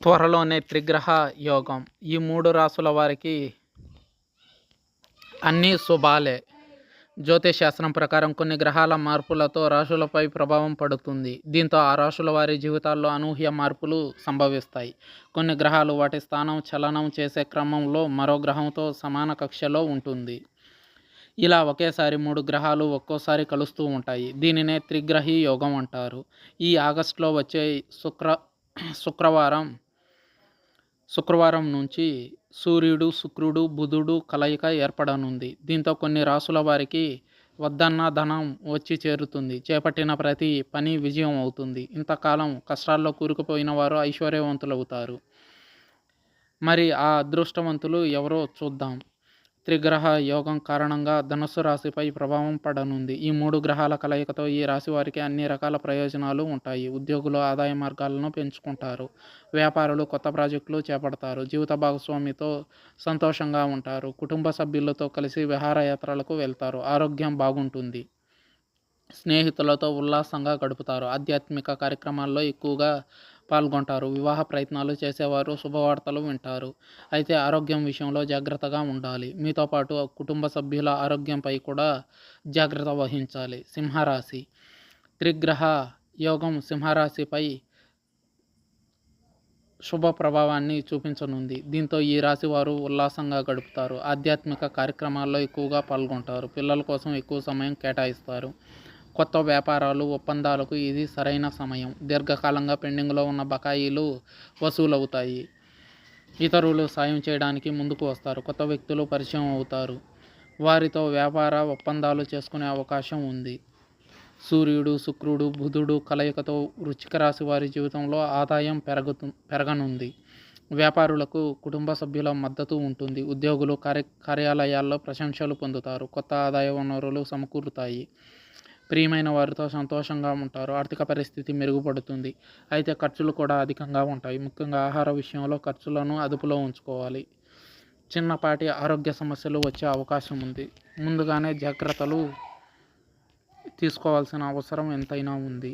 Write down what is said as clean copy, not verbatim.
త్వరలోనే త్రిగ్రహ యోగం. ఈ 3 రాసుల వారికి అన్నీ శుభాలే. జ్యోతిష్ శాస్త్రం ప్రకారం కొన్ని గ్రహాల మార్పులతో రాశులపై ప్రభావం పడుతుంది. దీంతో ఆ రాశుల వారి జీవితాల్లో అనూహ్య మార్పులు సంభవిస్తాయి. కొన్ని గ్రహాలు వాటి స్థానం చలనం చేసే క్రమంలో మరో గ్రహంతో సమాన కక్షలో ఉంటుంది. ఇలా ఒకేసారి 3 గ్రహాలు ఒక్కోసారి కలుస్తూ ఉంటాయి. దీనినే త్రిగ్రహీ యోగం అంటారు. ఈ ఆగస్టులో వచ్చే శుక్రవారం నుంచి సూర్యుడు, శుక్రుడు, బుధుడు కలయిక ఏర్పడనుంది. దీంతో కొన్ని రాసుల వారికి వద్దన్న ధనం వచ్చి చేరుతుంది. చేపట్టిన ప్రతి పని విజయం అవుతుంది. ఇంతకాలం కష్టాల్లో కూరుకుపోయిన వారు ఐశ్వర్యవంతులవుతారు. మరి ఆ అదృష్టవంతులు ఎవరో చూద్దాం. త్రిగ్రహ యోగం కారణంగా ధనుస్సు రాశిపై ప్రభావం పడనుంది. ఈ 3 గ్రహాల కలయికతో ఈ రాశి వారికి అన్ని రకాల ప్రయోజనాలు ఉంటాయి. ఉద్యోగులు ఆదాయ మార్గాలను పెంచుకుంటారు. వ్యాపారులు కొత్త ప్రాజెక్టులు చేపడతారు. జీవిత భాగస్వామితో సంతోషంగా ఉంటారు. కుటుంబ సభ్యులతో కలిసి విహారయాత్రలకు వెళ్తారు. ఆరోగ్యం బాగుంటుంది. స్నేహితులతో ఉల్లాసంగా గడుపుతారు. ఆధ్యాత్మిక కార్యక్రమాల్లో ఎక్కువగా పాల్గొంటారు. వివాహ ప్రయత్నాలు చేసేవారు శుభవార్తలు వింటారు. అయితే ఆరోగ్యం విషయంలో జాగ్రత్తగా ఉండాలి. మీతో పాటు కుటుంబ సభ్యుల ఆరోగ్యంపై కూడా జాగ్రత్త వహించాలి. సింహరాశి. త్రిగ్రహ యోగం సింహరాశిపై శుభ ప్రభావాన్ని చూపించనుంది. దీంతో ఈ రాశి వారు ఉల్లాసంగా గడుపుతారు. ఆధ్యాత్మిక కార్యక్రమాల్లో ఎక్కువగా పాల్గొంటారు. పిల్లల కోసం ఎక్కువ సమయం కేటాయిస్తారు. కొత్త వ్యాపారాలు, ఒప్పందాలకు ఇది సరైన సమయం. దీర్ఘకాలంగా పెండింగ్లో ఉన్న బకాయిలు వసూలవుతాయి. ఇతరులు సాయం చేయడానికి ముందుకు వస్తారు. కొత్త వ్యక్తులు పరిచయం అవుతారు. వారితో వ్యాపార ఒప్పందాలు చేసుకునే అవకాశం ఉంది. సూర్యుడు, శుక్రుడు, బుధుడు కలయికతో వృశ్చిక రాశి వారి జీవితంలో ఆదాయం పెరగనుంది. వ్యాపారులకు కుటుంబ సభ్యుల మద్దతు ఉంటుంది. ఉద్యోగులు కార్యాలయాల్లో ప్రశంసలు పొందుతారు. కొత్త ఆదాయ వనరులు సమకూరుతాయి. ప్రియమైన వారితో సంతోషంగా ఉంటారు. ఆర్థిక పరిస్థితి మెరుగుపడుతుంది. అయితే ఖర్చులు కూడా అధికంగా ఉంటాయి. ముఖ్యంగా ఆహార విషయంలో ఖర్చులను అదుపులో ఉంచుకోవాలి. చిన్నపాటి ఆరోగ్య సమస్యలు వచ్చే అవకాశం ఉంది. ముందుగానే జాగ్రత్తలు తీసుకోవాల్సిన అవసరం ఎంతైనా ఉంది.